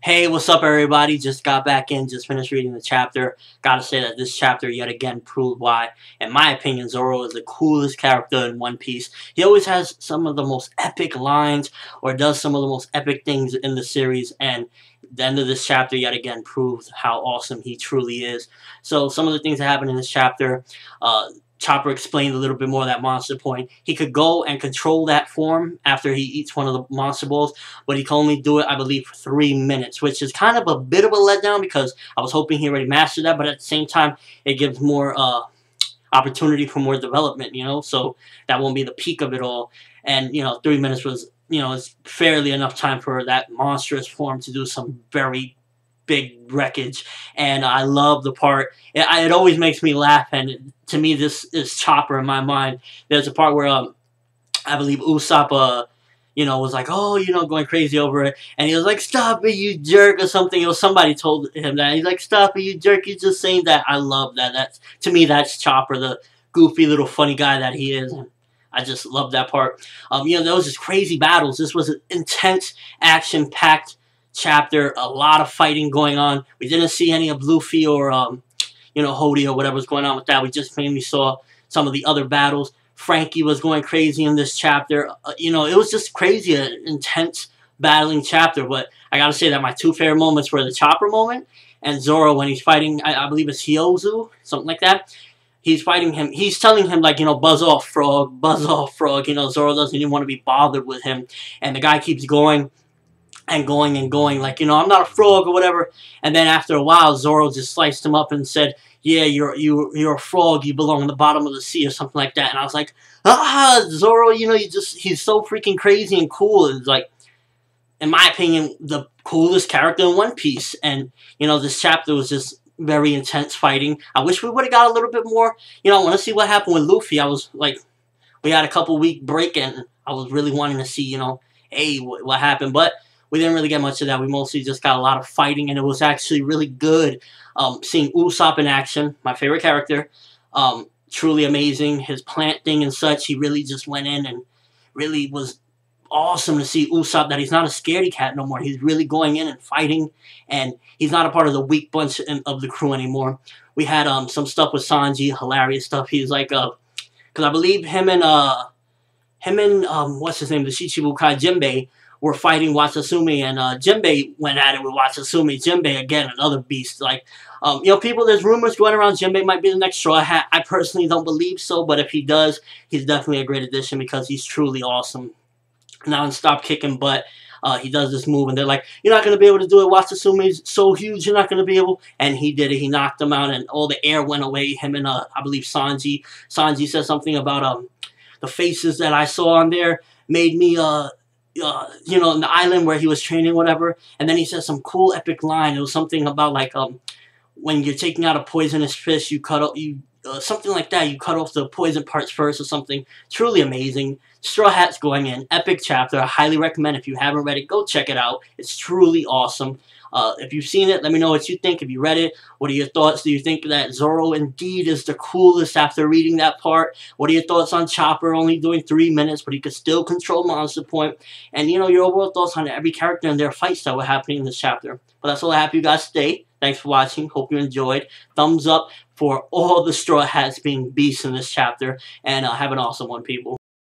Hey, what's up, everybody? Just got back in, just finished reading the chapter. Gotta say that this chapter yet again proved why, in my opinion, Zoro is the coolest character in One Piece. He always has some of the most epic lines, or does some of the most epic things in the series, and the end of this chapter yet again proves how awesome he truly is. So, some of the things that happen in this chapter, Chopper explained a little bit more of that monster point. He could go and control that form after he eats one of the monster balls, but he can only do it, I believe, for 3 minutes, which is kind of a bit of a letdown because I was hoping he already mastered that, but at the same time, it gives more opportunity for more development, so that won't be the peak of it all. And, 3 minutes was, it's fairly enough time for that monstrous form to do some very big wreckage. And I love the part. It always makes me laugh, and to me, this is Chopper in my mind. There's a part where I believe Usopp was like, oh, going crazy over it, and he was like, stop it, you jerk, or something. It was somebody told him that. He's like, stop it, you jerk. He's just saying that. I love that. To me, that's Chopper, the goofy little funny guy that he is. And I just love that part. There was just crazy battles. This was an intense, action-packed chapter. A lot of fighting going on. We didn't see any of Luffy or Hody or whatever's going on with that. We just mainly saw some of the other battles. Frankie was going crazy in this chapter. It was just crazy, an intense battling chapter. But I gotta say that my two favorite moments were the Chopper moment and Zoro when he's fighting, I believe it's Hyozu, something like that. He's fighting him. He's telling him, like, buzz off, frog, buzz off, frog. Zoro doesn't even want to be bothered with him. And the guy keeps going and going and going, like, I'm not a frog or whatever. And then after a while, Zoro just sliced him up and said, yeah, you're a frog, you belong in the bottom of the sea or something like that. And I was like, Zoro, he's so freaking crazy and cool. It's like, in my opinion, the coolest character in One Piece. And, this chapter was just very intense fighting. I wish we would have got a little bit more. I want to see what happened with Luffy. I was like, we had a couple-week break, and I was really wanting to see, hey, what happened. But we didn't really get much of that. We mostly just got a lot of fighting, and it was actually really good seeing Usopp in action, my favorite character. Truly amazing. His plant thing and such, he really just went in and really was awesome to see Usopp, that he's not a scaredy cat no more. He's really going in and fighting, and he's not a part of the weak bunch of the crew anymore. We had some stuff with Sanji, hilarious stuff. He's like, because I believe him and what's his name, the Shichibukai Jinbei, were fighting Watsasumi, and Jinbei went at it with Watsasumi. Jinbei, again, another beast. Like, people, there's rumors going around Jinbei might be the next Straw Hat. I personally don't believe so, but if he does, he's definitely a great addition because he's truly awesome. Non-stop kicking butt. He does this move, and they're like, you're not going to be able to do it. Watsasumi's so huge, you're not going to be able. And he did it. He knocked him out, and all the air went away. Him and, I believe, Sanji. Sanji said something about the faces that I saw on there made me, in the island where he was training, whatever. And then he said some cool, epic line. It was something about, like, when you're taking out a poisonous fish, you cut off, something like that. You cut off the poison parts first or something. Truly amazing. Straw Hat's going in. Epic chapter. I highly recommend. If you haven't read it, go check it out. It's truly awesome. If you've seen it, let me know what you think. If you read it, what are your thoughts? Do you think that Zoro indeed is the coolest after reading that part? What are your thoughts on Chopper only doing 3 minutes, but he could still control Monster Point? And, your overall thoughts on every character and their fights that were happening in this chapter. But that's all I have for you guys today. Thanks for watching. Hope you enjoyed. Thumbs up for all the Straw Hats being beasts in this chapter. And have an awesome one, people.